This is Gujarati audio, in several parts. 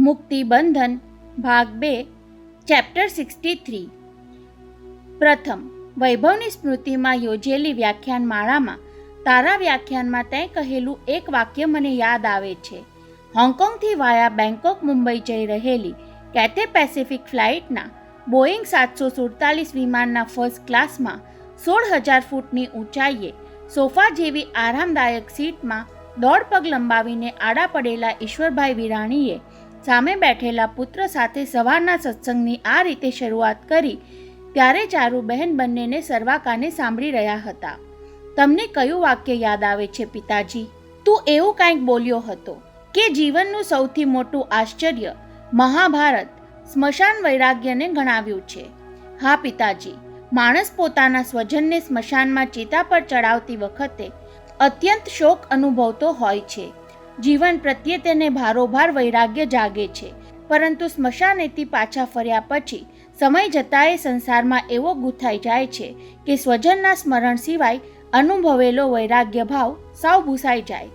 મુક્તિબંધન ભાગ 2 ચેપ્ટર 63 પ્રથમ વૈભવની સ્મૃતિમાં યોજેલી વ્યાખ્યાનમાળામાં તારા વ્યાખ્યાનમાં તે કહેલું એક વાક્ય મને યાદ આવે છે. હોંગકોંગથી વાયા બેંકોક મુંબઈ જઈ રહેલી કેથે પેસિફિક ફ્લાઇટના બોઈંગ 747 વિમાનના ફર્સ્ટ ક્લાસમાં 16,000 ફૂટની ઊંચાઈએ સોફા જેવી આરામદાયક સીટમાં દોઢ પગ લંબાવીને આડા પડેલા ઈશ્વરભાઈ વિરાણીએ સામે બેઠેલા પુત્ર સાથે સવારના સત્સંગની આ રીતે શરૂઆત કરી ત્યારે ચારુબહેન બંનેને સર્વાકાને સાંભળી રહ્યા હતા. તમને કયું વાક્ય યાદ આવે છે પિતાજી? તું એવું કંઈક બોલ્યો હતો કે જીવનનું સૌથી મોટું આશ્ચર્ય મહાભારત સ્મશાન વૈરાગ્યને ગણાવ્યું છે. હા પિતાજી, માણસ પોતાના સ્વજનને સ્મશાનમાં ચિતા પર ચડાવતી વખતે અત્યંત શોક અનુભવતો હોય છે. જીવન પ્રત્યે તેને ભારોભાર વૈરાગ્ય જાગે છે, પરંતુ સ્મશાનેથી પાછા ફર્યા પછી સમય જતાંય સંસારમાં એવો ગૂંથાઈ જાય છે કે સ્વજનના સ્મરણ સિવાય અનુભવેલો વૈરાગ્ય ભાવ સાવ ભૂસાઈ જાય.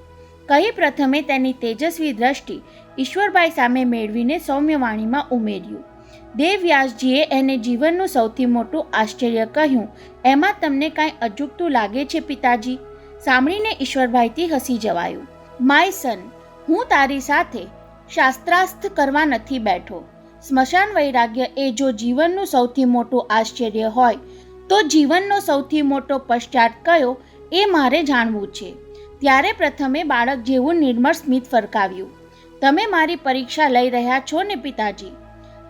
કહી પ્રથમે તેની તેજસ્વી દ્રષ્ટિ ઈશ્વરભાઈ સામે મેળવીને સૌમ્યવાણીમાં ઉમેર્યું. દેવવ્યાસજીએ એને જીવનનું સૌથી મોટું આશ્ચર્ય કહ્યું, એમાં તમને કાંઈ અજુગતું લાગે છે પિતાજી? સાંભળીને ઈશ્વરભાઈથી હસી જવાયું. માય સન, હું તારી સાથે શાસ્ત્રાર્થ કરવા નથી બેઠો. સ્મશાન વૈરાગ્ય એ જો જીવનનું સૌથી મોટું આશ્ચર્ય હોય તો જીવનનો સૌથી મોટો પશ્ચાત કયો એ મારે જાણવું છે. ત્યારે પ્રથમે બાળક જેવું નિર્મળ સ્મિત ફરકાવ્યું. તમે મારી પરીક્ષા લઈ રહ્યા છો ને પિતાજી?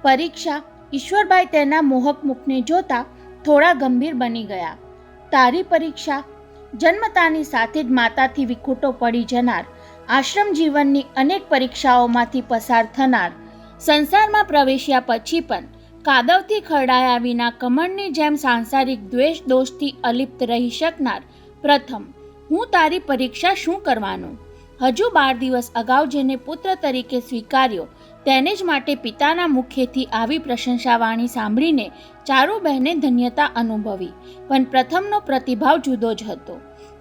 પરીક્ષા? ઈશ્વરભાઈ તેના મોહક મુખને જોતા થોડા ગંભીર બની ગયા. તારી પરીક્ષા? જન્મતાની સાથે જ માતાથી વિખૂટો પડી જનાર, આશ્રમ જીવનની અનેક પરીક્ષાઓમાંથી પસાર થનાર, સંસારમાં પ્રવેશ્યા પછી પણ કાદવથી ખરડાયા વિના કમળની જેમ સાંસારિક દ્વેષ દોષથી અલિપ્ત રહી શકનાર પ્રથમ, હું તારી પરીક્ષા શું કરવાનું? હજુ 12 દિવસ અગાઉ જેને પુત્ર તરીકે સ્વીકાર્યો તેને જ માટે પિતાના મુખેથી આવી પ્રશંસાવાણી સાંભળીને ચારુબહેને ધન્યતા અનુભવી. પણ પ્રથમનો પ્રતિભાવ જુદો જ હતો.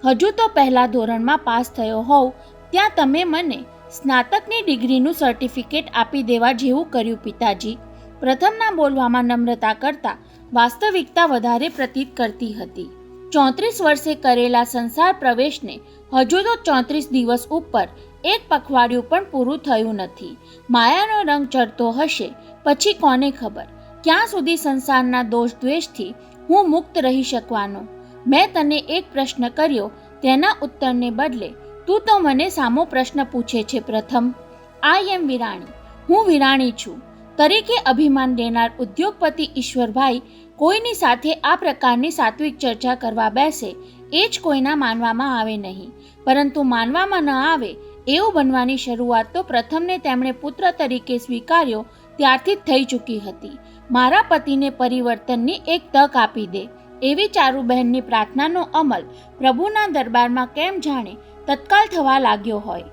હજુ તો પહેલા ધોરણમાં પાસ થયો હોઉં ત્યાં તમે મને સ્નાતકની ડિગ્રીનું સર્ટિફિકેટ આપી દેવા જેવું કર્યું પિતાજી. પ્રથમના બોલવામાં નમ્રતા કરતાં વાસ્તવિકતા વધારે પ્રતીત કરતી હતી. 34 વર્ષે કરેલા સંસાર પ્રવેશને હજુ તો 34 દિવસ ઉપર એક પખવાડિયું પણ પૂરું થયું નથી. માયાનો રંગ ચડતો હશે પછી કોને ખબર ક્યાં સુધી સંસારના દોષ દ્વેષથી હું મુક્ત રહી શકવાનો. મેં તને એક પ્રશ્ન કર્યો, તેના ઉત્તરને બદલે તું તો મને સામો પ્રશ્ન પૂછે છે. પ્રથમ, આઈ એમ વિરાણી, હું વિરાણી છું તરીકે અભિમાન દેનાર ઉદ્યોગપતિ ઈશ્વરભાઈ કોઈની સાથે આ પ્રકારની સાત્વિક ચર્ચા કરવા બેસે એ જ કોઈના માનવામાં આવે નહીં. પરંતુ માનવામાં ન આવે એવું બનવાની શરૂઆત તો પ્રથમને તેમણે પુત્ર તરીકે સ્વીકાર્યો ત્યારથી જ થઈ ચૂકી હતી. મારા પતિને પરિવર્તનની એક તક આપી દે એવી ચારુબહેનની પ્રાર્થનાનો અમલ પ્રભુના દરબારમાં કેમ જાણે તત્કાલ થવા લાગ્યો હોય.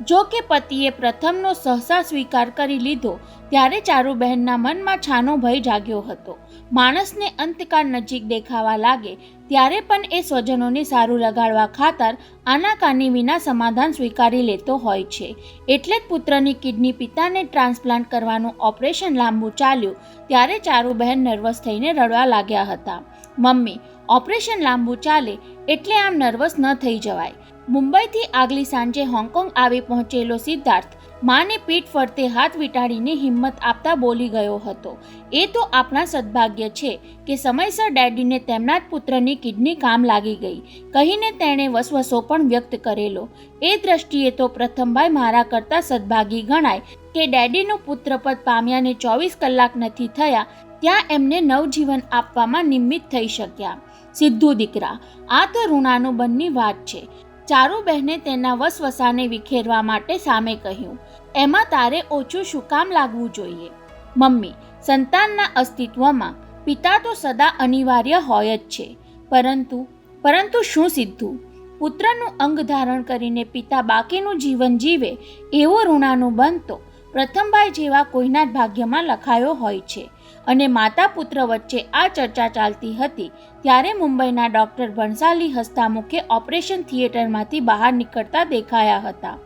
જો કે પતિએ પ્રથમનો સહસા સ્વીકાર કરી લીધો ત્યારે ચારુબહેનના મનમાં છાનો ભય જાગ્યો હતો. માણસને અંતકાળ નજીક દેખાવા લાગે ત્યારે પણ એ સ્વજનોને સારું લગાડવા ખાતર આનાકાની વિના સમાધાન સ્વીકારી લેતો હોય છે. એટલે જ પુત્રની કિડની પિતાને ટ્રાન્સપ્લાન્ટ કરવાનું ઓપરેશન લાંબુ ચાલ્યું ત્યારે ચારુબહેન નર્વસ થઈને રડવા લાગ્યા હતા. મમ્મી, ઓપરેશન લાંબુ ચાલે એટલે આમ નર્વસ ન થઈ જવાય. મુંબઈથી આગલી સાંજે હોંગકોંગ આવી પહોંચેલો સિદ્ધાર્થ માને પીઠ ફરતે હાથ વીંટાળીને હિંમત આપતા બોલી ગયો હતો, એ તો આપણા સદભાગ્ય છે કે સમયસર ડેડીને તેમના જ પુત્રની કિડની કામ લાગી ગઈ કહીને તેણે વસવસો પણ વ્યક્ત કરેલો. એ દ્રષ્ટિએ તો પ્રથમભાઈ મારા કરતાં સદભાગી ગણાય કે ડેડીનું પુત્રપદ પામ્યાને 24 કલાક નથી થયા ત્યાં એમને નવજીવન આપવામાં નિમિત્ત થઈ શક્યા. સિદ્ધુ દીકરા, આ તો ઋણાનુબંધની વાત છે. ચારુબહેને તેના વસવસાને વિખેરવા માટે સામે કહ્યું, એમાં તારે ઓછું શું કામ લાગવું જોઈએ? મમ્મી, સંતાનના અસ્તિત્વમાં પિતા તો સદા અનિવાર્ય હોય જ છે. પરંતુ શું સિદ્ધુ? પુત્રનું અંગ ધારણ કરીને પિતા બાકીનું જીવન જીવે એવો ઋણાનુબંધ તો પ્રથમભાઈ જેવા કોઈના જ ભાગ્યમાં લખાયો હોય છે. અને માતા પુત્ર વચ્ચે આ ચર્ચા ચાલતી હતી ત્યારે મુંબઈના ડૉક્ટર ભણસાલી હસતા મુખે ઓપરેશન થિયેટરમાંથી બહાર નીકળતા દેખાયા હતા.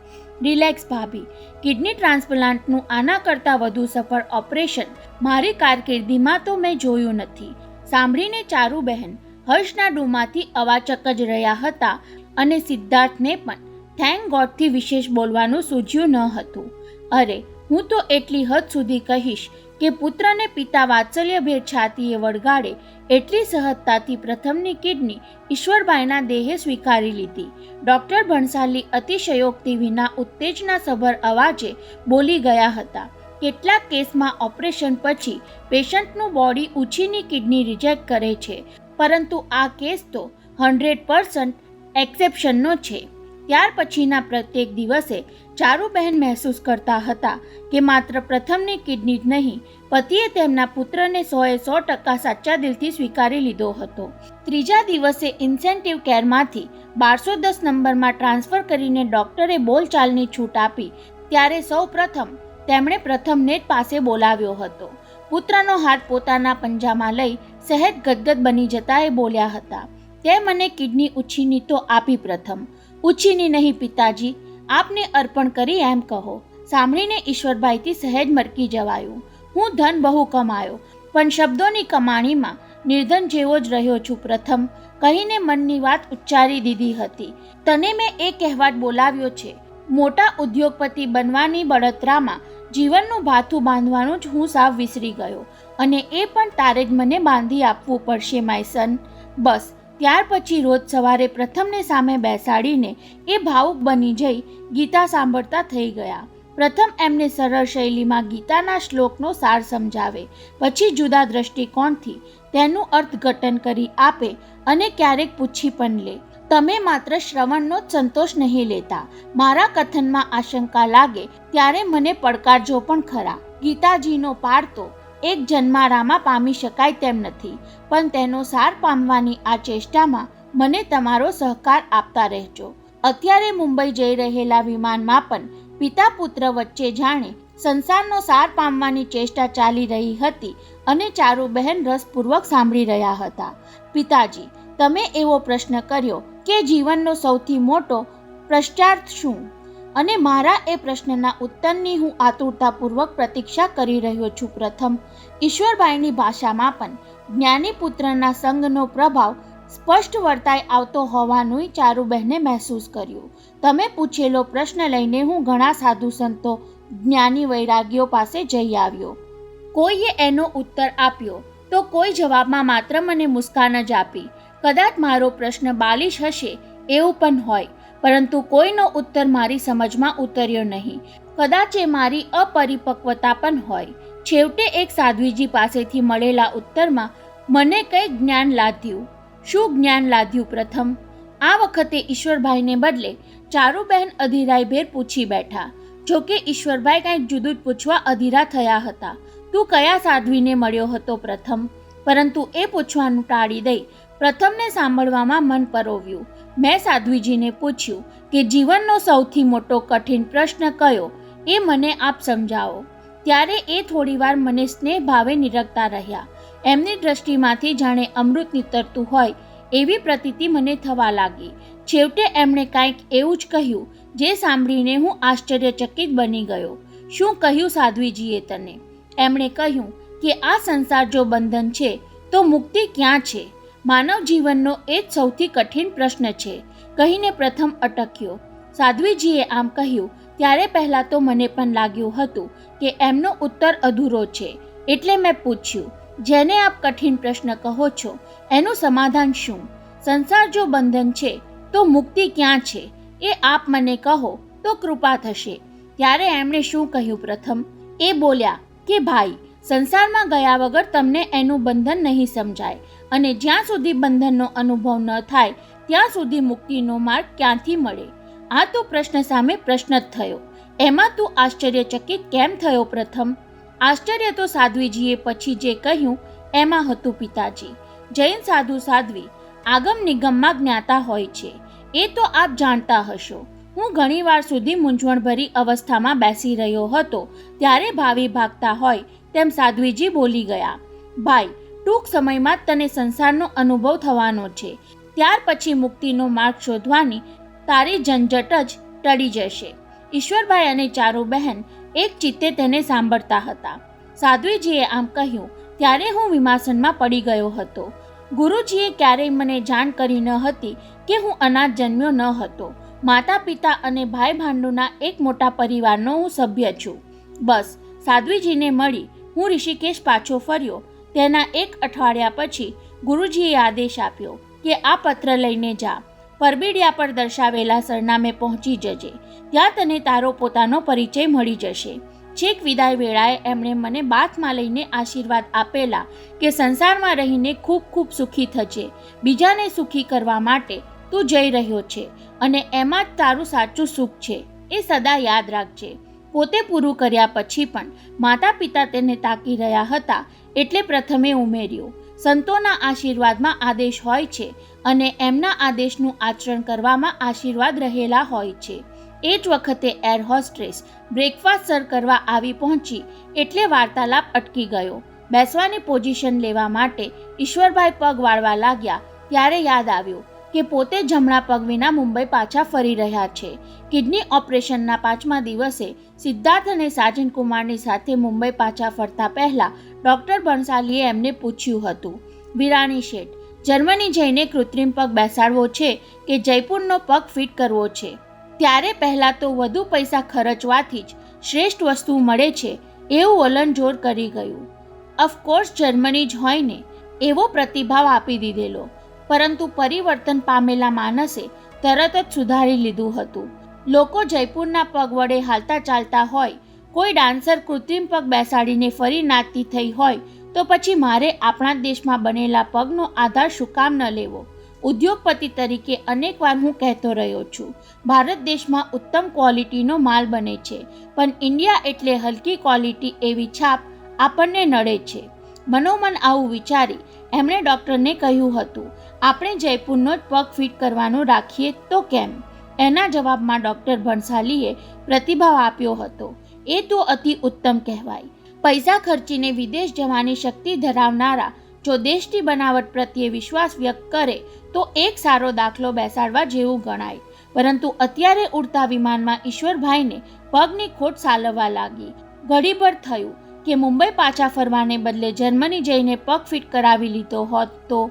રિલેક્સ ભાભી, કિડની ટ્રાન્સપ્લાન્ટનું આના કરતાં વધુ સફળ ઓપરેશન મારી કારકિર્દીમાં તો મેં જોયું નથી. સાંભળીને ચારુબહેન હર્ષના ડૂમાંથી અવાચક જ રહ્યા હતા અને સિદ્ધાર્થને પણ થેન્ક ગોડથી વિશેષ બોલવાનું સૂઝ્યું ન હતું. અરે, હું તો એટલી હદ સુધી કહીશ કે પુત્રને પિતા વાત્સલ્યભેર છાતીએ વળગાડે એટલી સહજતાથી પ્રથમની કિડની ઈશ્વરભાઈના દેહે સ્વીકારી લીધી. ડૉક્ટર ભણસાલી અતિશયોક્તિ વિના ઉત્તેજનાસભર અવાજે બોલી ગયા હતા. કેટલાક કેસમાં ઓપરેશન પછી પેશન્ટનું બોડી ઉછીની કિડની રિજેક્ટ કરે છે, પરંતુ આ કેસ તો 100% એક્સેપ્શનનો છે. ત્યાર પછીના પ્રત્યેક દિવસે ચારુબહેન મહેસૂસ કરતા હતા કે માત્ર પ્રથમની કિડની જ નહીં, પતિએ તેમના પુત્રને 100% સાચા દિલથી સ્વીકારી લીધો હતો. ત્રીજા દિવસે ઇન્સેન્ટિવ કેરમાંથી 1210 નંબરમાં ટ્રાન્સફર કરીને ડૉક્ટરે બોલચાલની છૂટ આપી ત્યારે સૌ પ્રથમ તેમણે પ્રથમને જ પાસે બોલાવ્યો હતો. પુત્રનો હાથ પોતાના પંજામાં લઈ સહેજ ગદગદ બની જતા એ બોલ્યા હતા, તે મને કિડની ઉછીની તો આપી પ્રથમ, ઉછીની નહીં પિતાજી, આપને અર્પણ કરી એમ કહો. સાંભળીને ઈશ્વરભાઈથી સહેજ મરકી જવાયું. હું ધન બહુ કમાયો, પણ શબ્દોની કમાણીમાં નિર્ધન જેવો જ રહ્યો છું પ્રથમ, કહીને મનની વાત ઉચ્ચારી દીધી હતી. તને મેં એ કહેવા જ બોલાવ્યો છે. મોટા ઉદ્યોગપતિ બનવાની બળતરામાં જીવનનું ભાથું બાંધવાનું જ હું સાવ વિસરી ગયો, અને એ પણ તારે જ મને બાંધી આપવું પડશે માય સન. બસ ત્યાર પછી રોજ સવારે પ્રથમને સામે બેસાડીને એ ભાવુક બની જઈ ગીતા સાંભળતા થઈ ગયા. પ્રથમ એમને સરળ શૈલીમાં ગીતાના શ્લોકનો સાર સમજાવે, પછી જુદા દ્રષ્ટિકોણથી તેનું અર્થઘટન કરી આપે અને ક્યારેક પૂછી પણ લે. તમે માત્ર શ્રવણનો જ સંતોષ નહીં લેતા, મારા કથનમાં આશંકા લાગે ત્યારે મને પડકારજો પણ ખરા. ગીતાજીનો પાર તો એક જન્મારામાં પામી શકાય તેમ નથી, પણ તેનો સાર પામવાની આ ચેષ્ટામાં મને તમારો સહકાર આપતા રહેજો. અત્યારે મુંબઈ જઈ રહેલા વિમાનમાં પણ પિતા પુત્ર વચ્ચે જાણે સંસારનો સાર પામવાની ચેષ્ટા ચાલી રહી હતી અને ચારુબહેન રસપૂર્વક સાંભળી રહ્યા હતા. પિતાજી, તમે એવો પ્રશ્ન કર્યો કે જીવનનો સૌથી મોટો પુરુષાર્થ શું, અને મારા એ પ્રશ્નના ઉત્તરની હું આતુરતાપૂર્વક પ્રતીક્ષા કરી રહ્યો છું પ્રથમ. ઈશ્વરભાઈની ભાષામાં પણ જ્ઞાની પુત્રના સંગનો પ્રભાવ સ્પષ્ટ વર્તાઈ આવતો હોવાનું ચારુબહેને મહેસૂસ કર્યું. તમે પૂછેલો પ્રશ્ન લઈને હું ઘણા સાધુ સંતો, જ્ઞાની વૈરાગીઓ પાસે જઈ આવ્યો. કોઈએ એનો ઉત્તર આપ્યો તો કોઈ જવાબમાં માત્ર મને મુસ્કાન જ આપી. કદાચ મારો પ્રશ્ન બાલિશ હશે એવું પણ હોય, પરંતુ કોઈનો ઉત્તર મારી સમજમાં ઉતર્યો નહીં. કદાચ એ મારી અપરિપક્વતા પણ હોય. છેવટે એક સાધ્વીજી પાસેથી મળેલા ઉત્તરમાં મને કંઈક જ્ઞાન લાદ્યું. શું જ્ઞાન લાદ્યું પ્રથમ? આ વખતે ઈશ્વરભાઈને બદલે ચારુબહેન અધીરાઈભેર પૂછી બેઠા. જોકે ઈશ્વરભાઈ કંઈક જુદું જ પૂછવા અધીરા થયા હતા. તું કયા સાધ્વીને મળ્યો હતો પ્રથમ? પરંતુ એ પૂછવાનું ટાળી દઈ પ્રથમને સાંભળવામાં મન પરોવ્યું. મેં સાધ્વીજીને પૂછ્યું કે જીવનનો સૌથી મોટો કઠિન પ્રશ્ન કયો, એ મને આપ સમજાવો. ત્યારે એ થોડીવાર મને સ્નેહ ભાવે નિરખતા રહ્યા. એમની દ્રષ્ટિમાંથી જાણે અમૃત નીતરતું હોય એવી પ્રતીતિ મને થવા લાગી. છેવટે એમણે કાંઈક એવું જ કહ્યું જે સાંભળીને હું આશ્ચર્યચકિત બની ગયો. શું કહ્યું સાધ્વીજીએ તને? એમણે કહ્યું કે આ સંસાર જો બંધન છે તો મુક્તિ ક્યાં છે? માનવ જીવનનો એ જ સૌથી કઠિન પ્રશ્ન છે, કહીને પ્રથમ અટક્યો. સાધ્વીજીએ આમ કહ્યું ત્યારે પહેલાં તો મને પણ લાગ્યું હતું કે એમનો ઉત્તર અધૂરો છે, એટલે મેં પૂછ્યું, જેને આપ કઠિન પ્રશ્ન કહો છો એનું સમાધાન શું? સંસાર જો બંધન છે તો મુક્તિ ક્યાં છે એ આપ મને કહો તો કૃપા થશે. ત્યારે એમણે શું કહ્યું પ્રથમ? એ બોલ્યા કે ભાઈ, સંસારમાં ગયા વગર તમને એનું બંધન નહીં સમજાય, અને જ્યાં સુધી બંધનનો અનુભવ ન થાય ત્યાં સુધી મુક્તિનો માર્ગ ક્યાંથી મળે? આ તો પ્રશ્ન સામે પ્રશ્ન જ થયો. એમાં તું આશ્ચર્યચકિત કેમ થયો પ્રથમ? આશ્ચર્ય તો સાધ્વીજીએ પછી જે કહ્યું એમાં હતું પિતાજી. જૈન સાધુ સાધ્વી આગમ નિગમમાં જ્ઞાતા હોય છે, એ તો આપ જાણતા હશો. હું ઘણીવાર સુધી મૂંઝવણભરી અવસ્થામાં બેસી રહ્યો હતો ત્યારે ભાવી ભાગતા હોય તેમ સાધ્વીજી બોલી ગયા, ભાઈ, ટૂંક સમયમાં તને સંસારનો અનુભવ થવાનો છે. ત્યાર પછી મુક્તિનો માર્ગ શોધવાની તારી ઝંઝટ જ ટળી જશે. ઈશ્વરભાઈ અને ચારુબહેન એક ચિત્તે તેને સાંભળતા હતા. સાધ્વીજીએ આમ કહ્યું ત્યારે હું વિમાસનમાં પડી ગયો હતો. ગુરુજીએ ક્યારેય મને જાણ કરી ન હતી કે હું અનાથ જન્મ્યો ન હતો. માતા પિતા અને ભાઈ ભાંડુના એક મોટા પરિવારનો હું સભ્ય છું. બસ સાધ્વીજીને મળી હું ઋષિકેશ પાછો ફર્યો. તેના એક અઠવાડિયા પછી ગુરુજીએ આદેશ આપ્યો કે આ પત્ર લઈને જા, પરબીડિયા પર દર્શાવેલા સરનામે પહોંચી જજે. ત્યાં તને તારો પોતાનો પરિચય મળી જશે. છેક વિદાય વેળાએ એમણે મને બાથમાં લઈને આશીર્વાદ આપેલા કે સંસારમાં રહીને ખૂબ ખૂબ સુખી થજે. બીજાને સુખી કરવા માટે તું જઈ રહ્યો છે અને એમાં જ તારું સાચું સુખ છે, એ સદા યાદ રાખજે. પોતે પૂરું કર્યા પછી પણ માતા પિતા તેને તાકી રહ્યા હતા એટલે પ્રથમે ઉમેર્યું, સંતોના આશીર્વાદમાં આદેશ હોય છે અને એમના આદેશનું આચરણ કરવામાં આશીર્વાદ રહેલા હોય છે. એ જ વખતે એર હોસ્ટ્રેસ બ્રેકફાસ્ટ સર્વ કરવા આવી પહોંચી એટલે વાર્તાલાપ અટકી ગયો. બેસવાની પોઝિશન લેવા માટે ઈશ્વરભાઈ પગ વાળવા લાગ્યા ત્યારે યાદ આવ્યું કે પોતે જમણા પગ વિના મુંબઈ પાછા ફરી રહ્યા છે. કિડની ઓપરેશનના 5મા દિવસે સિદ્ધાર્થ અને સાજન કુમારની સાથે મુંબઈ પાછા ફરતા પહેલા ડૉક્ટર ભણસાલીએ એમને પૂછ્યું હતું, વિરાણી શેઠ, જર્મની જઈને કૃત્રિમ પગ બેસાડવો છે કે જયપુરનો પગ ફિટ કરવો છે? ત્યારે પહેલાં તો વધુ પૈસા ખર્ચવાથી જ શ્રેષ્ઠ વસ્તુ મળે છે એવું વલણજોર કરી ગયું. ઓફકોર્સ જર્મની જ હોય ને, એવો પ્રતિભાવ આપી દીધેલો. પરંતુ પરિવર્તન પામેલા માનસે તરત જ સુધારી લીધું હતું. લોકો જયપુરના પગ વડે હાલતા ચાલતા હોય, કોઈ ડાન્સર કૃત્રિમ પગ બેસાડીને ફરી નાચતી થઈ હોય તો પછી મારે આપણા દેશમાં બનેલા પગનો આધાર શું કામ ન લેવો? ઉદ્યોગપતિ તરીકે અનેકવાર હું કહેતો રહ્યો છું, ભારત દેશમાં ઉત્તમ ક્વોલિટીનો માલ બને છે, પણ ઇન્ડિયા એટલે હલકી ક્વોલિટી એવી છાપ આપણને નડે છે. મનોમન આવું વિચારી એમણે ડૉક્ટરને કહ્યું હતું, આપણે જયપુરનો જ પગ ફિટ કરવાનું રાખીએ તો કેમ? એના જવાબમાં ડૉક્ટર ભણસાલીએ પ્રતિભાવ આપ્યો હતો, એ તો અતિ ઉત્તમ કહેવાય. પૈસા ખર્ચીને વિદેશ જવાની શક્તિ ધરાવનારા જો દેશની બનાવટ પ્રત્યે વિશ્વાસ વ્યક્ત કરે તો એક સારો દાખલો બેસાડવા જેવું ગણાય. પરંતુ અત્યારે ઉડતા વિમાનમાં ઈશ્વરભાઈને પગની ખોટ સાલવવા લાગી. ઘડીભર થયું કે મુંબઈ પાછા ફરવાને બદલે જર્મની જઈને પગ ફિટ કરાવી લીધો હોત તો?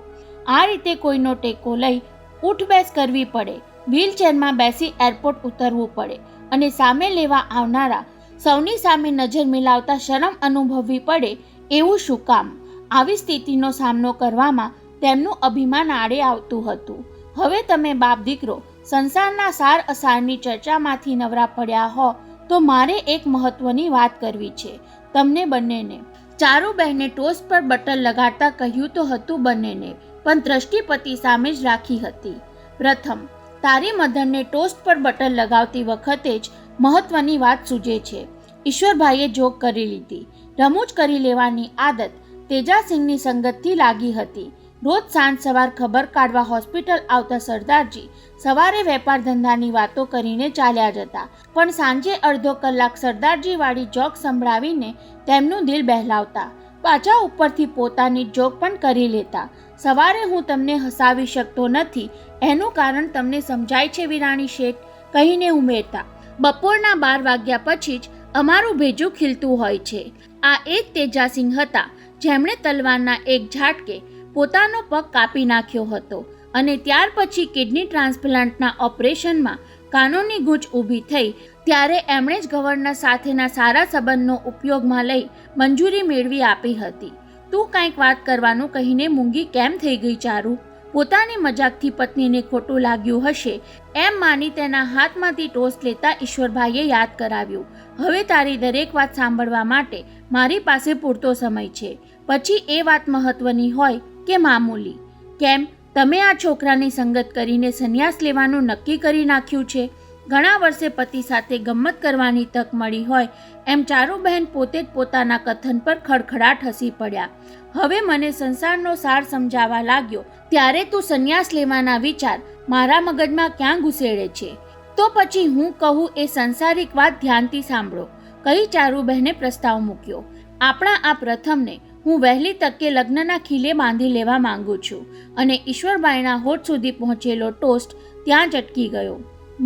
આ રીતે કોઈનો ટેકો લઈ ઉઠબેસ કરવી પડે, વ્હીલચેરમાં બેસી એરપોર્ટ ઉતરવું પડે અને સામે લેવા આવનારા સૌની સામે નજર મિલાવતા શરમ અનુભવવી પડે એવું શું કામ? આવી સ્થિતિનો સામનો કરવામાં તેમનું અભિમાન આડે આવતું હતું. હવે તમે બાપ દીકરો સંસારના સાર અસારની ચર્ચામાંથી નવરા પડ્યા હો તો મારે એક મહત્વની વાત કરવી છે તમને બંનેને. ચારુબહેને ટોસ્ટ પર બટર લગાડતા કહ્યું તો હતું બંનેને, પણ દ્રષ્ટિપતિ સામે જ રાખી હતી. પ્રથમ, તારી મધરને ટોસ્ટ પર બટર લગાવતી વખતે જ મહત્વની વાત સૂજે છે. ઈશ્વરભાઈએ જોગ કરી લીધી. રમૂજ કરી લેવાની આદત તેજાસિંહની સંગતથી લાગી હતી. રોજ સાંજ સવાર ખબર કાઢવા હોસ્પિટલ આવતા સરદારજી સવારે વેપાર ધંધાની વાતો કરીને ચાલ્યા જતા, પણ સાંજે અડધો કલાક સરદારજીવાળી જોક સંભળાવીને તેમનું દિલ બહેલાવતા. પાછા ઉપરથી પોતાની જોક પણ કરી લેતા. સવારે હું તમને હસાવી શકતો નથી એનું કારણ તમને સમજાય છે વિરાણી શેઠ, કહીને ઉમેરતા, બપોરના 12 વાગ્યા પછી જ અમારું ભેજું ખીલતું હોય છે. આ એ જ તેજાસિંહ હતા જેમણે તલવારના એક ઝાટકે પોતાનો પગ કાપી નાખ્યો હતો અને ત્યાર પછી કિડની ટ્રાન્સપ્લાન્ટના ઓપરેશનમાં કાનૂની ગૂંચ ઊભી થઈ ત્યારે એમણે જ ગવર્નર સાથેના સારા સંબંધનો ઉપયોગમાં લઈ મંજૂરી મેળવી આપી હતી. તું કંઈક વાત કરવાનું કહીને મૂંગી કેમ થઈ ગઈ ચારુ? પોતાની મજાકથી પત્નીને ખોટું લાગ્યું હશે એમ માની તેના હાથમાંથી ટોસ્ટ લેતા ઈશ્વરભાઈએ યાદ કરાવ્યું, હવે તારી દરેક વાત સાંભળવા માટે મારી પાસે પૂરતો સમય છે. પછી એ વાત મહત્વની હોય કે મામૂલી. કેમ તમે આ છોકરાની સંગત કરીને સંન્યાસ લેવાનું નક્કી કરી નાખ્યું છે? ઘણા વર્ષે પતિ સાથે ગમ્મત કરવાની તક મળી હોય એમ ચારુબહેન પોતે જ પોતાના કથન પર ખડખડાટ હસી પડ્યા. હવે મને સંસારનો સાર સમજાવવા લાગ્યો ત્યારે તું સંન્યાસ લેવાના વિચાર મારા મગજમાં ક્યાં ઘૂસેડે છે? તો પછી હું કહું એ સંસારિક વાત ધ્યાનથી સાંભળો, કહી ચારુબહેને પ્રસ્તાવ મૂક્યો. આપણા આ પ્રથમને હું વહેલી તકે લગ્નના ખીલે બાંધી લેવા માંગુ છું. અને ઈશ્વરબાઈના હોઠ સુધી પહોંચેલો ટોસ્ટ ત્યાં જ અટકી ગયો.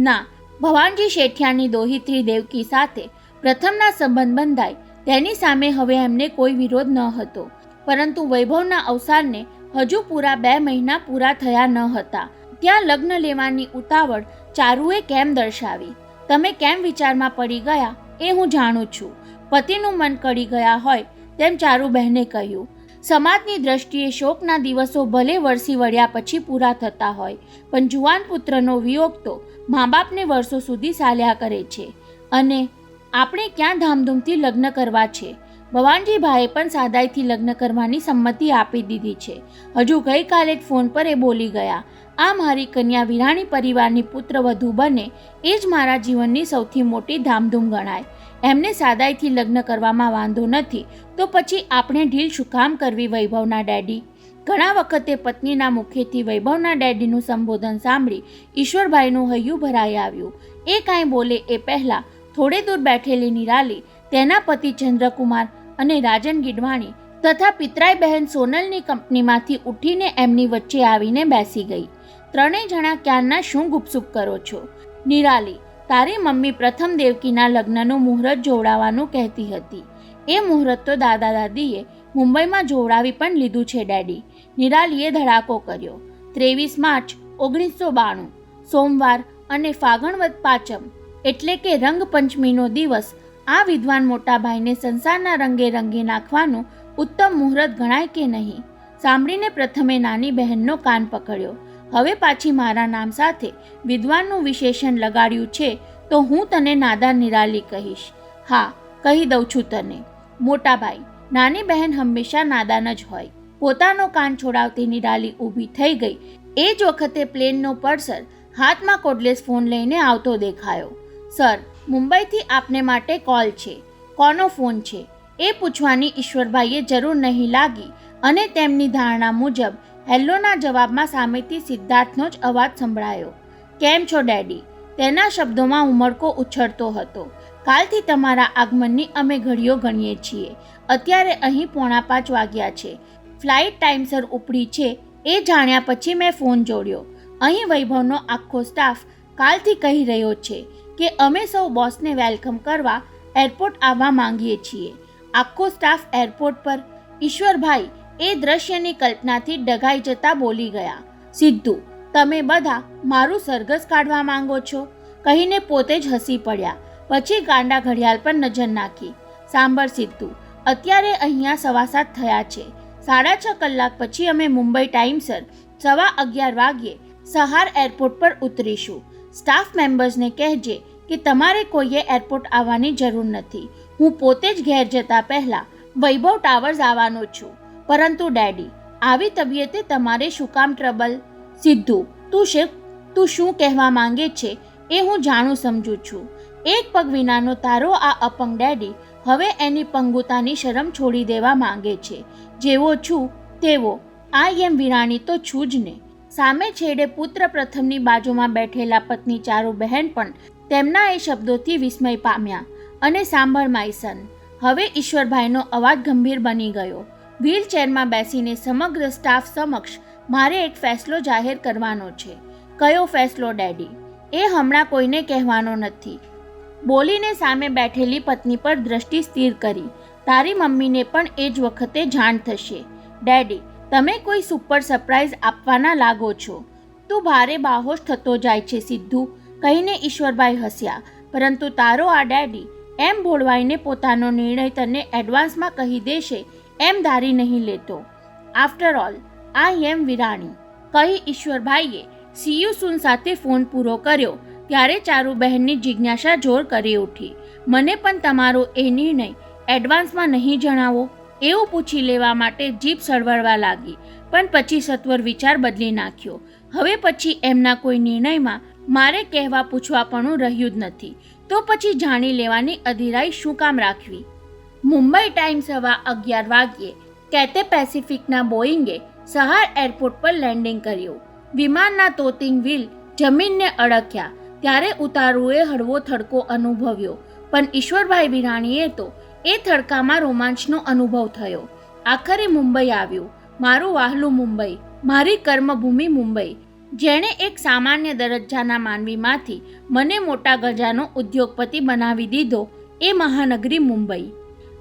ના, ભવાનજી શેઠિયાની દોહિત્રી દેવકી સાથે પ્રથમના સંબંધ બંધાય તેની સામે હવે એમને કોઈ વિરોધ ન હતો, પરંતુ વૈભવના અવસાનને હજુ પૂરા 2 મહિના પૂરા થયા ન હતા ત્યાં લગ્ન લેવાની ઉતાવળ ચારુએ કેમ દર્શાવી? તમે કેમ વિચારમાં પડી ગયા એ હું જાણું છું. પતિનું મન કળી ગયા હોય તેમ ચારુબહેને કહ્યું. સમાજની દ્રષ્ટિએ શોકના દિવસો ભલે વરસી વળ્યા પછી પૂરા થતા હોય, પણ જુવાન પુત્રનો વિયોગ તો મા બાપને વર્ષો સુધી ચાલ્યા કરે છે. અને આપણે ક્યાં ધામધૂમથી લગ્ન કરવા છે? ભવાનજીભાઈએ પણ સાદાઈથી લગ્ન કરવાની સંમતિ આપી દીધી છે. હજુ ગઈકાલે જ ફોન પર એ બોલી ગયા, આ મારી કન્યા વિરાણી પરિવારની પુત્રવધુ બને એ જ મારા જીવનની સૌથી મોટી ધામધૂમ ગણાય. એમને સાદાઈથી લગ્ન કરવામાં વાંધો નથી તો પછી આપણે ઢીલ શું કામ કરવી? વૈભવના ડેડી. ઘણા વખતે પત્નીના મુખેથી વૈભવના ડેડીનું સંબોધન સાંભળી ઈશ્વરભાઈનું હૈયું ભરાઈ આવ્યું. એ કાંઈ બોલે એ પહેલાં થોડે દૂર બેઠેલી નિરાલી, તેના પતિ ચંદ્રકુમાર અને રાજન ગીડવાણી તથા પિતરાઈ બહેન સોનલની કંપનીમાંથી ઉઠીને એમની વચ્ચે આવીને બેસી ગઈ. ત્રણેય જણા ક્યારના શું ગુપસુપ કરો છો? નિરાલી, તારી મમ્મી પ્રથમ દેવકીના લગ્નનું મુહૂર્ત જોડાવાનું કહેતી હતી. એ મુહૂર્ત તો દાદા દાદીએ મુંબઈમાં જોડાવી પણ લીધું છે ડેડી. નિરાલીએ ધડાકો કર્યો. 23 માર્ચ 1992 સોમવાર અને ફાગણ વદ પાંચમ એટલે કે રંગપંચમીનો દિવસ આ વિદ્વાન મોટાભાઈને સંસારના રંગે રંગી નાખવાનું ઉત્તમ મુહૂર્ત ગણાય કે નહીં? સાંભળીને પ્રથમે નાની બહેનનો કાન પકડ્યો. હવે પાછી મારા નામ સાથે વિદ્વાનનું વિશેષણ લગાડ્યું છે તો હું તને નાદાન નિરાલી કહીશ. હા, કહી દઉં છું તને. મોટાભાઈ, નાની બહેન હંમેશા નાદાન જ હોય. પોતાનો કાન છોડાવતી નિરાલી ઊભી થઈ ગઈ. એ જ વખતે પ્લેનનો પડસર હાથમાં કોર્ડલેસ ફોન લઈને આવતો દેખાયો. સર, મુંબઈથી આપને માટે કોલ છે. કોનો ફોન છે એ પૂછવાની ઈશ્વરભાઈએ જરૂર નહીં લાગી અને તેમની ધારણા મુજબ હેલ્લોના જવાબમાં સામેથી સિદ્ધાર્થનો જ અવાજ સંભળાયો. કેમ છો ડેડી? તેના શબ્દોમાં ઉમળકો ઉછળતો હતો. કાલથી તમારા આગમનની અમે ઘડીઓ ગણીએ છીએ. અત્યારે અહીં 4:45 વાગ્યા છે. ફ્લાઇટ ટાઈમસર ઉપડી છે એ જાણ્યા પછી મેં ફોન જોડ્યો. અહીં વૈભવનો આખો સ્ટાફ કાલથી કહી રહ્યો છે કે અમે સૌ બોસને વેલકમ કરવા એરપોર્ટ આવવા માંગીએ છીએ. આખો સ્ટાફ એરપોર્ટ પર? ઈશ્વરભાઈ એ દ્રશ્યની કલ્પનાથી ડઘાઈ જતા બોલી ગયા. સિદ્ધુ, તમે બધા મારું સરઘસ કાઢવા માંગો છો? કહીને પોતે જ હસી પડ્યા. પછી ગાંડા ઘડિયાળ પર નજર નાખી. સાંભળ સિદ્ધુ, અત્યારે અહીંયા 7:15 થયા છે. 6.5 કલાક પછી અમે મુંબઈ ટાઈમસર 11:15 વાગ્યે સહાર એરપોર્ટ પર ઉતરીશું. સ્ટાફ મેમ્બર્સને કહેજે કે તમારે કોઈએ એરપોર્ટ આવવાની જરૂર નથી. હું પોતે જ ઘેર જતા પહેલાં વૈભવ ટાવર્સ આવવાનો છું. પરંતુ ડેડી, આવી તબિયતે તમારે શું કામ ટ્રબલ? સિદ્ધુ, તું શું કહેવા માંગે છે એ હું જાણું સમજું છું. એક પગ વિનાનો તારો આ અપંગ ડેડી હવે એની પંગુતાની શરમ છોડી દેવા માંગે છે. જેવો છું તેવો આઈ એમ વિરાણી તો છું જ ને. સામે છેડે પુત્ર પ્રથમની બાજુમાં બેઠેલા પત્ની ચારુબહેન પણ તેમના એ શબ્દોથી વિસ્મય પામ્યા. અને સાંભળ માય સન, હવે ઈશ્વરભાઈનો અવાજ ગંભીર બની ગયો. વ્હીલચેરમાં બેસીને સમગ્ર સ્ટાફ સમક્ષ મારે એક ફેસલો જાહેર કરવાનો છે. કયો ફેસલો ડેડી? એ હમણાં કોઈને કહેવાનો નથી. બોલીને સામે બેઠેલી પત્ની પર દ્રષ્ટિ સ્થિર કરી. તારી મમ્મીને પણ એ જ વખતે જાણ થશે. ડેડી, તમે કોઈ સુપર સરપ્રાઈઝ આપવાના લાગો છો. તું ભારે બાહોશ થતો જાય છે સિદ્ધુ, કહીને ઈશ્વરભાઈ હસ્યા. પરંતુ તારો આ ડેડી એમ ભોળવાઈને પોતાનો નિર્ણય તને એડવાન્સમાં કહી દેશે એમ ધારી નહીં લેતો. આફ્ટર ઓલ આઈ એમ વિરાણી, કહી ઈશ્વરભાઈએ સીયુ સૂન સાથે ફોન પૂરો કર્યો. ત્યારે ચારુબહેનની જિજ્ઞાસા જોર કરી ઉઠી. મને પણ તમારો એ નિર્ણય એડવાન્સમાં નહીં જણાવો? એવું પૂછી લેવા માટે જીભ સળવળવા લાગી, પણ પછી સત્વર વિચાર બદલી નાખ્યો. હવે પછી એમના કોઈ નિર્ણયમાં મારે કહેવા પૂછવાપણું રહ્યું જ નથી. તો પછી જાણી લેવાની અધીરાઈ શું કામ રાખવી? મુંબઈ ટાઈમ 11:15 વાગ્યે કેથે પેસિફિકના બોઈંગે સહાર એરપોર્ટ પર લેન્ડિંગ કર્યું. વિમાનના તોતિંગ વ્હીલ જમીનને અડક્યા ત્યારે ઉતારુએ હળવો થડકો અનુભવ્યો, પણ ઈશ્વરભાઈ વિરાણીએ તો એ થડકામાં રોમાંચનો અનુભવ થયો. આખરે મુંબઈ આવ્યું, મારું વહાલું મુંબઈ, મારી કર્મભૂમિ મુંબઈ. જેણે એક સામાન્ય દરજ્જાના માનવીમાંથી મને મોટા ગજાનો ઉદ્યોગપતિ બનાવી દીધો એ મહાનગરી મુંબઈ.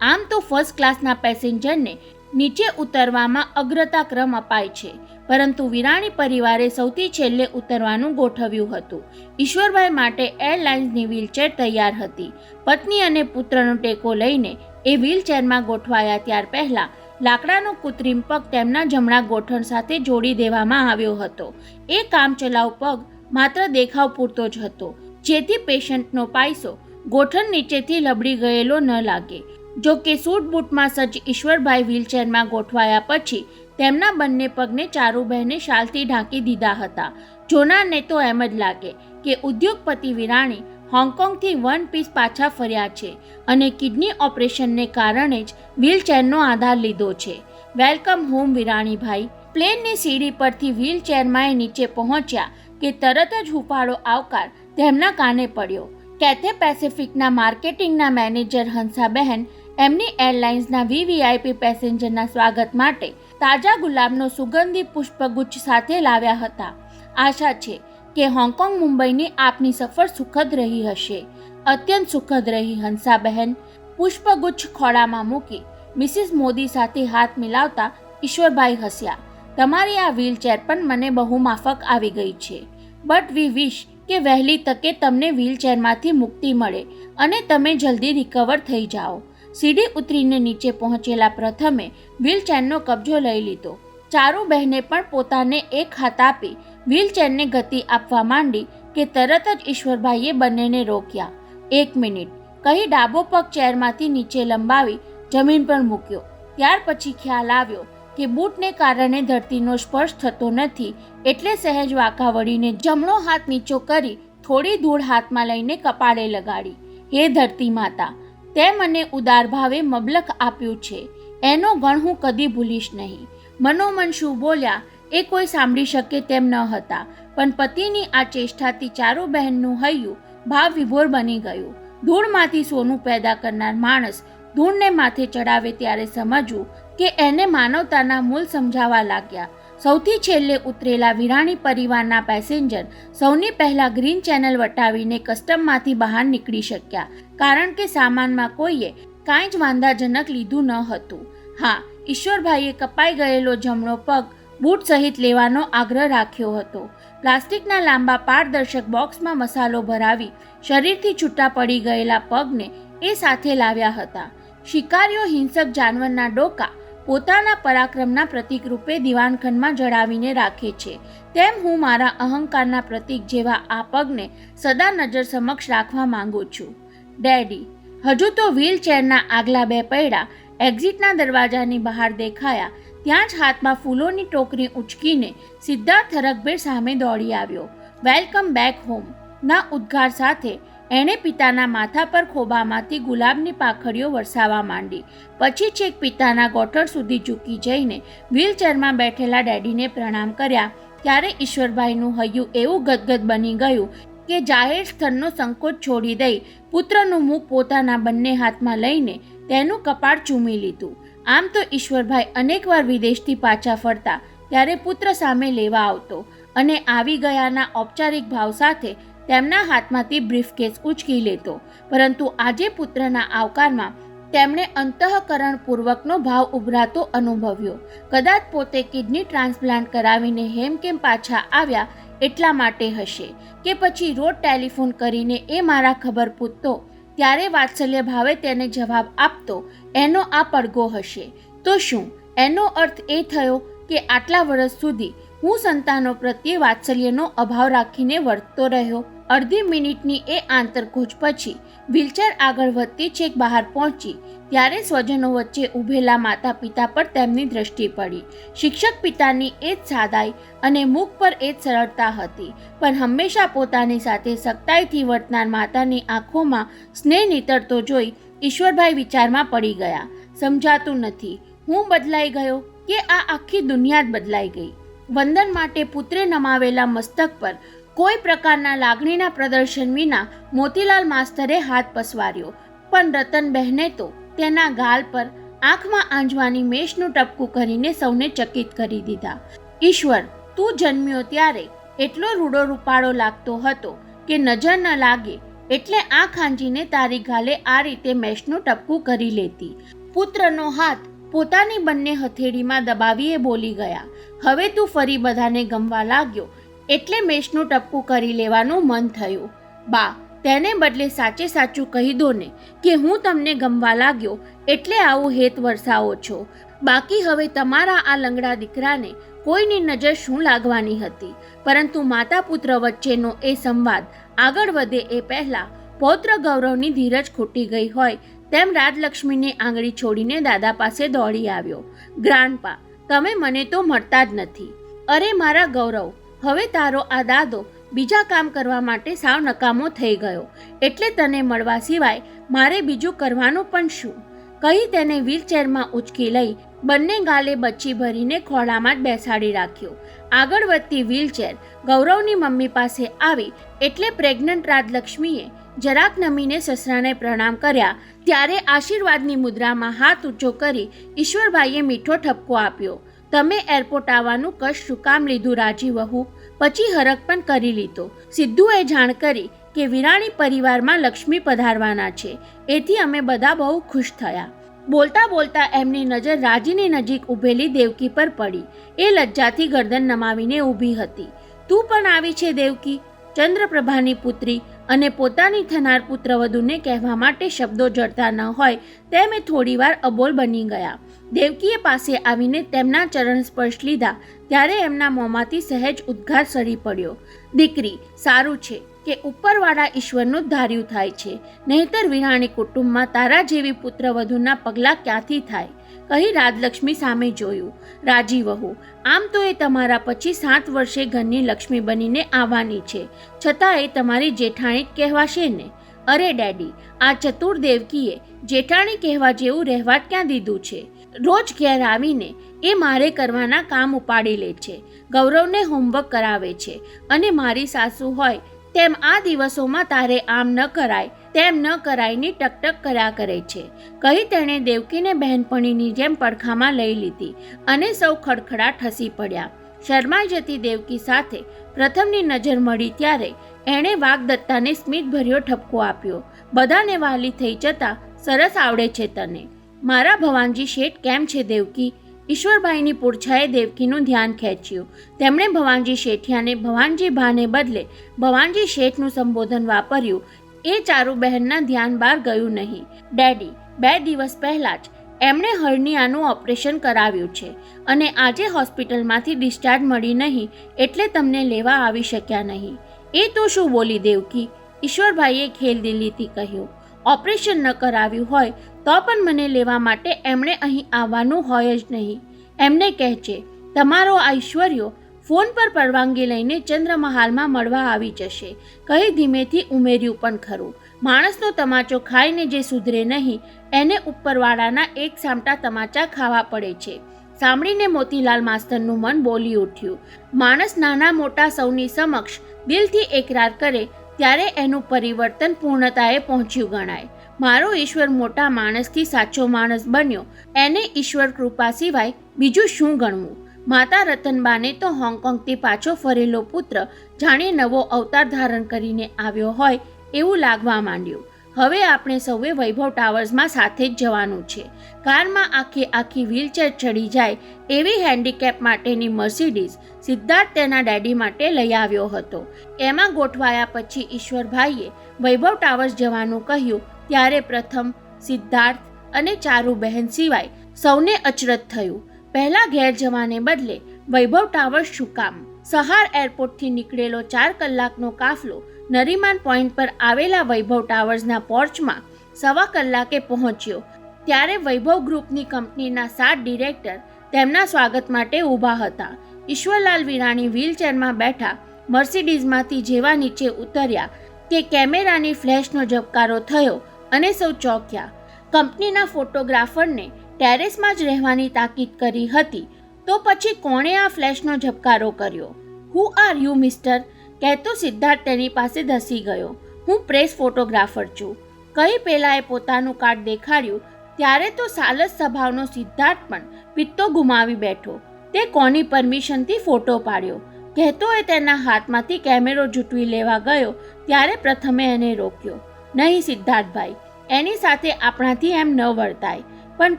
આમ તો ફર્સ્ટ ક્લાસના પેસેન્જરને નીચે ઉતરવામાં અગ્રતા ક્રમ અપાય છે, પરંતુ વિરાણી પરિવારે સૌથી છેલ્લે ઉતરવાનું ગોઠવ્યું હતું. ઈશ્વરભાઈ માટે એરલાઇન્સની વ્હીલચેર તૈયાર હતી. પત્ની અને પુત્રનો ટેકો લઈને એ વ્હીલચેરમાં ગોઠવાયા ત્યાર પહેલાં લાકડાનો કૃત્રિમ પગ તેમના જમણા ગોઠણ સાથે જોડી દેવામાં આવ્યો હતો. એ કામચલાઉ પગ માત્ર દેખાવ પૂરતો જ હતો, જેથી પેશન્ટનો પાયસો ગોઠણ નીચેથી લબડી ગયેલો ન લાગે. જો કે સૂટ બૂટમાં સજ્જ ઈશ્વરભાઈ વ્હીલચેરમાં ગોઠવાયા પછી તેમના બંને પગને ચારુબહેને શાલથી ઢાંકી દીધા હતા. જોનારને તો એમ જ લાગે કે ઉદ્યોગપતિ વિરાણી હોંગકોંગથી વન પીસ પાછા ફર્યા છે અને કિડની ઓપરેશનને કારણે જ વ્હીલચેરનો આધાર લીધો છે. Welcome home Viranibhai. પ્લેનની સીડી પરથી વ્હીલચેરમાં એ નીચે પહોંચ્યા કે તરત જ હુફાળો આવકાર તેમના કાને પડ્યો. કેથે પેસિફિકના માર્કેટિંગના મેનેજર હંસાબહેન એમની એરલાઇન્સના વીવીઆઈપી પેસેન્જરના સ્વાગત માટે તાજા ગુલાબનો સુગંધી પુષ્પગુચ્છ સાથે લાવ્યા હતા. આશા છે કે હોંગકોંગ મુંબઈની આપની સફર સુખદ રહી હશે. અત્યંત સુખદ રહી હંસાબહેન. પુષ્પગુચ્છ ખોળામાં મૂકી મિસિસ મોદી સાથે હાથ મિલાવતા ઈશ્વરભાઈ હસ્યા. તમારી આ વ્હીલચેર પણ મને બહુ માફક આવી ગઈ છે. બટ વી વિશ કે વહેલી તકે તમને વ્હીલચેરમાંથી મુક્તિ મળે અને તમે જલ્દી રિકવર થઈ જાઓ. સીડી ઉતરીને નીચે પહોંચેલા પ્રથમે વ્હીલચેરનો કબજો લઈ લીધો. ચારુબહેને પણ પોતાને એક હાથ આપી વ્હીલચેરને ગતિ આપવા માંડી કે તરત જ ઈશ્વરભાઈએ બંનેને રોક્યા. 1 મિનિટ કહી ડાબો પગ ચેરમાંથી નીચે લંબાવી જમીન પર મૂક્યો. ત્યાર પછી ખ્યાલ આવ્યો કે બૂટને કારણે ધરતીનો સ્પર્શ થતો નથી, એટલે સહેજ વાંકા વળીને જમણો હાથ નીચો કરી થોડી ધૂળ હાથમાં લઈને કપાળે લગાડી. હે ધરતી માતા, તે મને ઉદાર ભાવે મબલખ આપ્યું છે, એનો ગણ હું કદી ભૂલીશ નહીં. મનોમન શું બોલ્યા એ કોઈ સાંભળી શકે તેમ ન હતા, પણ પતિની આ ચેષ્ટાથી ચારુબહેનનું હૈયું ભાવ વિભોર બની ગયું. ધૂળમાંથી સોનું પેદા કરનાર માણસ ધૂળને માથે ચડાવે ત્યારે સમજવું કે એને માનવતાના મૂળ સમજાવવા લાગ્યા. સૌથી છેલ્લે ઉતરેલા વિરાણી પરિવારના પેસેન્જર સૌની પહેલા ગ્રીન ચેનલ વટાવીને કસ્ટમમાંથી બહાર નીકળી શક્યા, કારણ કે સામાનમાં કોઈએ કાંઈ જ વાંધાજનક લીધું ન હતું. હા, ઈશ્વરભાઈએ કપાઈ ગયેલો જમણો પગ બૂટ સહિત લેવાનો આગ્રહ રાખ્યો હતો. પ્લાસ્ટિકના લાંબા પારદર્શક બોક્સમાં મસાલો ભરાવી શરીરથી છૂટા પડી ગયેલા પગને એ સાથે લાવ્યા હતા. શિકારીઓ હિંસક જાનવરના ડોકા પોતાના પરાક્રમના પ્રતીક રૂપે દિવાનખંડમાં જડાવીને રાખે છે, તેમ હું મારા અહંકારના પ્રતીક જેવા આ પગને સદા નજર સમક્ષ રાખવા માંગુ છું. ડેડી. હજુ તો વ્હીલચેરના આગલા 2 પૈડા એક્ઝિટના દરવાજાની બહાર દેખાયા ત્યાં જ હાથમાં ફૂલોની ટોકરી ઉંચકીને સિદ્ધાર્થ હરખભેર સામે દોડી આવ્યો. વેલકમ બેક હોમ ના ઉદ્ગાર સાથે એણે પિતાના માથા પર ખોબામાંથી ગુલાબની પાંખડીઓ વરસાવવા માંડી. પછી છેક પિતાના ગોઠણ સુધી ઝૂકી જઈને વ્હીલચેરમાં બેઠેલા ડેડીને પ્રણામ કર્યા. ત્યારે ઈશ્વરભાઈનું હૈયું એવું ગદગદ બની ગયું કે જાહેર સ્થળનો સંકોચ છોડી દઈ પુત્રનું મુખ પોતાના બંને હાથમાં લઈને તેનું કપાળ ચૂમી લીધું. આમ તો ઈશ્વરભાઈ અનેકવાર વિદેશથી પાછા ફરતા ત્યારે પુત્ર સામે લેવા આવતો અને આવી ગયાના ઔપચારિક ભાવ સાથે તેમના હાથમાંથી બ્રીફકેસ ઉંચકી લેતો, પરંતુ આજે પુત્રના આવકારમાં તેમણે અંતઃકરણપૂર્વકનો ભાવ ઉભરાતો અનુભવ્યો. કદાચ પોતે કિડની ટ્રાન્સપ્લાન્ટ કરાવીને હેમકેમ પાછા આવ્યા એટલા માટે હશે, કે પછી રોજ ટેલિફોન કરીને એ મારા ખબર પૂછતો ત્યારે વાત્સલ્ય ભાવે તેને જવાબ આપતો એનો આ પડઘો હશે. તો શું એનો અર્થ એ થયો કે આટલા વર્ષ સુધી હું સંતાનો પ્રત્યે વાત્સલ્યનો અભાવ રાખીને વર્તતો રહ્યો? અડધી મિનિટની એ આંતરકૂચ પછી વ્હીલચેર આગળ વધતી છેક બહાર પહોંચી ત્યારે સ્વજનો વચ્ચે ઊભેલા માતા પિતા પર તેમની દ્રષ્ટિ પડી. શિક્ષક પિતાની એ જ સાદાઈ અને મુખ પર એ જ સરળતા હતી, પણ હંમેશા પોતાની સાથે સખ્તાઈથી વર્તનાર માતાની આંખોમાં સ્નેહ નીતરતો જોઈ ઈશ્વરભાઈ વિચારમાં પડી ગયા. સમજાતું નથી, હું બદલાઈ ગયો કે આ આખી દુનિયા જ બદલાઈ ગઈ? વંદન માટે પુત્રે નમાવેલા મસ્તક પર કોઈ પ્રકારના લાગણીના પ્રદર્શન વિના મોતીલાલ માસ્તરે હાથ પસવાર્યો, પણ રતનબહેને તો તેના ગાલ પર આંખમાં આંજવાની મેષનું ટપકું કરીને સૌને ચકિત કરી દીધા. ઈશ્વર, તું જન્મ્યો ત્યારે એટલો રૂડો રૂપાળો લાગતો હતો કે નજર ન લાગે એટલે આંખ આંજીને તારી ગાલે આ રીતે મેષનું ટપકું કરી લેતી. પુત્રનો હાથ પોતાની બંને હથેળીમાં દબાવીએ બોલી ગયા, હવે તું ફરી બધાને ગમવા લાગ્યો એટલે મેષનું ટપકું કરી લેવાનું મન થયું. બા, તેને બદલે સાચે સાચું કહી દો ને કે હું તમને ગમવા લાગ્યો એટલે આવું હેત વરસાવો છો. બાકી હવે તમારા આ લંગડા દીકરાને કોઈની નજર શું લાગવાની હતી. પરંતુ માતા પુત્ર વચ્ચેનો એ સંવાદ આગળ વધે એ પહેલાં પૌત્ર ગૌરવની ધીરજ ખૂટી ગઈ હોય તેમ રાજલક્ષ્મીની આંગળી છોડીને દાદા પાસે દોડી આવ્યો. ગ્રાન્ડપા, તમે મને તો મળતા જ નથી. અરે મારા ગૌરવ, હવે તારો આ દાદો બીજા કામ કરવા માટે સાવ નકામો થઈ ગયો એટલે તને મળવા સિવાય મારે બીજું કરવાનું પણ શું? કહી તેને વ્હીલચેરમાં ઉંચકી લઈ બંને ગાલે બચ્ચી ભરીને ખોળામાં જ બેસાડી રાખ્યો. આગળ વધતી વ્હીલચેર ગૌરવની મમ્મી પાસે આવી એટલે પ્રેગ્નન્ટ રાજલક્ષ્મીએ જરાક નમીને સસરાને પ્રણામ કર્યા. ત્યારે આશીર્વાદની મુદ્રામાં હાથ ઊંચો કરી ઈશ્વરભાઈએ મીઠો ઠપકો આપ્યો. તમે એરપોર્ટ આવવાનું કષ્ટ શું કામ લીધું રાજી વહુ? પછી હરખ પણ કરી લીધો. સિદ્ધુએ જાણ કરી કે વિરાણી પરિવારમાં લક્ષ્મી પધારવાના છે, એથી અમે બધા બહુ ખુશ થયા. બોલતા બોલતા એમની નજર રાજીની નજીક ઊભેલી દેવકી પર પડી. એ લજ્જાથી ગરદન નમાવીને ઊભી હતી. તું પણ આવી છે દેવકી? ચંદ્રપ્રભાની પુત્રી અને પોતાની થનાર પુત્રવધૂને કહેવા માટે શબ્દો જડતા ન હોય તેમ એ થોડીવાર અબોલ બની ગયા. દેવકીએ પાસે આવીને તેમના ચરણ સ્પર્શ લીધા ત્યારે એમના મોંમાંથી સહેજ ઉદ્ગાર સરી પડ્યો. દીકરી, સારું છે કે ઉપરવાળા ઈશ્વરનું જ ધાર્યું થાય છે, નહીંતર વિરાણી કુટુંબમાં તારા જેવી પુત્રવધૂના પગલાં ક્યાંથી થાય? કહી રાજલક્ષ્મી સામે જોયું. રાજી વહુ, આમ તો એ તમારા પછી 7 વર્ષે ઘરની લક્ષ્મી બનીને આવવાની છે, છતાં એ તમારી જેઠાણી જ કહેવાશે ને? અરે ડેડી, આ ચતુર દેવકીએ જેઠાણી કહેવા જેવું રહેવા ક્યાં દીધું છે? રોજ ઘેર આવીને એ મારે કરવાના કામ ઉપાડી લે છે, ગૌરવને હોમવર્ક કરાવે છે અને મારી સાસુ હોય તેમ આ દિવસોમાં તારે આમ ન કરાય તેમ ન કરાયની ટકટક કર્યા કરે છે. કહી તેણે દેવકીને બહેનપણીની જેમ પડખામાં લઈ લીધી અને સૌ ખડખડાટ હસી પડ્યા. શરમાઈ જતી દેવકી સાથે પ્રથમની નજર મળી ત્યારે એણે વાગદત્તાને સ્મિતભર્યો ઠપકો આપ્યો. બધાને વાલી થઈ જતા સરસ આવડે છે તને. મારા ભવાનજી શેઠ કેમ છે દેવકી? ઈશ્વરભાઈની પૂરછાએ દેવકીનું ધ્યાન ખેંચ્યું. તેમણે ભવાનજી શેઠિયાને ભવાનજી ભાને બદલે ભવાનજી શેઠનું સંબોધન વાપર્યું. એ ચારુ બહેનના ધ્યાન બહાર ગયું નહીં. ડેડી, 2 દિવસ પહેલાં જ એમણે હર્નિયાનું ઓપરેશન કરાવ્યું છે અને આજે હોસ્પિટલમાંથી ડિસ્ચાર્જ મળી નહીં એટલે તમને લેવા આવી શક્યા નહીં. એ તો શું બોલી દેવકી? ઈશ્વરભાઈએ ખેલદિલીથી કહ્યું. ઓપરેશન ન કરાવ્યું હોય તો પણ મને લેવા માટે એમણે અહીં આવવાનું હોય જ નહીં. એમને કહેજે તમારો આ ઐશ્વર્યો ફોન પર પરવાનગી લઈને ચંદ્રમહાલમાં મળવા આવી જશે. કહી ધીમેથી ઉમેર્યું પણ ખરું. માણસનો તમાચો ખાઈને જે સુધરે નહીં એને ઉપરવાળાના એક સામટા તમાચા ખાવા પડે છે. સાંભળીને મોતીલાલ માસ્તરનું મન બોલી ઉઠ્યું. માણસ નાના મોટા સૌની સમક્ષ દિલથી એકરાર કરે ત્યારે એનું પરિવર્તન પૂર્ણતાએ પહોંચ્યું ગણાય. મારો ઈશ્વર મોટા માણસથી સાચો માણસ બન્યો, એને ઈશ્વર કૃપા સિવાય બીજું શું ગણવું? માતા રતનબાને તો હોંગકોંગથી પાછો ફરેલો પુત્ર જાણે નવો અવતાર ધારણ કરીને આવ્યો હોય એવું લાગવા માંડ્યું. હવે આપણે સૌએ વૈભવ ટાવર્સમાં સાથે જ જવાનું છે. કારમાં આખી વ્હીલચેર ચડી જાય એવી હેન્ડીકેપ માટેની મર્સિડીઝ સિદ્ધાર્થ તેના ડેડી માટે લઈ આવ્યો હતો. એમાં ગોઠવાયા પછી ઈશ્વરભાઈએ વૈભવ ટાવર્સ જવાનું કહ્યું ત્યારે પ્રથમ, સિદ્ધાર્થ અને ચારુ બહેન સિવાય સૌને અચરજ થયું. પહેલાં ઘેર જવાને બદલે વૈભવ ટાવર્સ શું કામ? સહાર એરપોર્ટથી નીકળેલો 4 કલાકનો કાફલો નરીમાન પોઈન્ટ પર આવેલા વૈભવ ટાવર્સના પોર્ચમાં 1.25 કલાકે પહોંચ્યો. ત્યારે વૈભવ ગ્રુપની કંપનીના 7 ડિરેક્ટર તેમના સ્વાગત માટે ઊભા હતા. ઈશ્વરલાલ વિરાણી વ્હીલચેરમાં બેઠા મર્સિડીઝમાંથી જેવા નીચે ઉતર્યા કે કેમેરાની ફ્લેશનો ઝબકારો થયો અને સૌ ચોંક્યા. કંપનીના ફોટોગ્રાફરને ટેરેસમાં જ રહેવાની તાકીદ કરી હતી તો પછી કોણે આ ફ્લેશનો ઝબકારો કર્યો? Who are you mister? કહેતો સિદ્ધાર્થ તેની પાસે ધસી ગયો. હું પ્રેસ ફોટોગ્રાફર છું. કહી પેલાએ પોતાનું કાર્ડ દેખાડ્યું ત્યારે તો સાલસ સ્વભાવનો સિદ્ધાર્થ પણ પિત્તો ગુમાવી બેઠો. તે કોની પરમિશનથી ફોટો પાડ્યો? કહેતો એ તેના હાથમાંથી કેમેરો ઝૂંટવી લેવા ગયો ત્યારે પ્રથમે એને રોક્યો. નહીં સિદ્ધાર્થભાઈ, એની સાથે આપણાથી એમ ન વર્તાય. પણ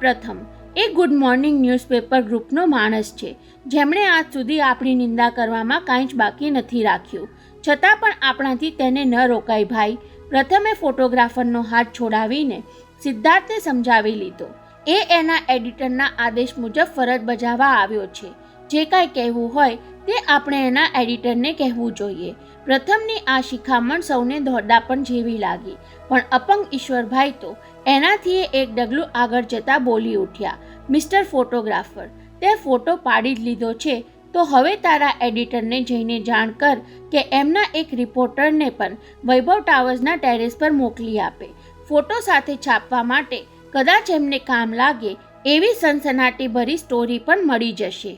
પ્રથમ એ ગુડ મોર્નિંગ ન્યૂઝપેપર ગ્રુપનો માણસ છે, જેમણે આજ સુધી આપણી નિંદા કરવામાં કાંઈ જ બાકી નથી રાખ્યું. છતાં પણ આપણાથી તેને ન રોકાય ભાઈ. પ્રથમે ફોટોગ્રાફરનો હાથ છોડાવીને સિદ્ધાર્થે સમજાવી લીધો. એ એના એડિટરના આદેશ મુજબ ફરજ બજાવવા આવ્યો છે. જે કાંઈ કહેવું હોય તે આપણે એના એડિટરને કહેવું જોઈએ. પ્રથમની આ શિખામણ સૌને દોડદાપણ જેવી લાગી, પણ અપંગ ઈશ્વરભાઈ તો એનાથી એક ડગલું આગળ જતા બોલી ઉઠ્યા. મિસ્ટર ફોટોગ્રાફર, તે ફોટો પાડી જ લીધો છે તો હવે તારા એડિટરને જઈને જાણ કર કે એમના એક રિપોર્ટરને પણ વૈભવ ટાવર્સના ટેરેસ પર મોકલી આપે. ફોટો સાથે છાપવા માટે કદાચ એમને કામ લાગે એવી સનસનાટીભરી સ્ટોરી પણ મળી જશે.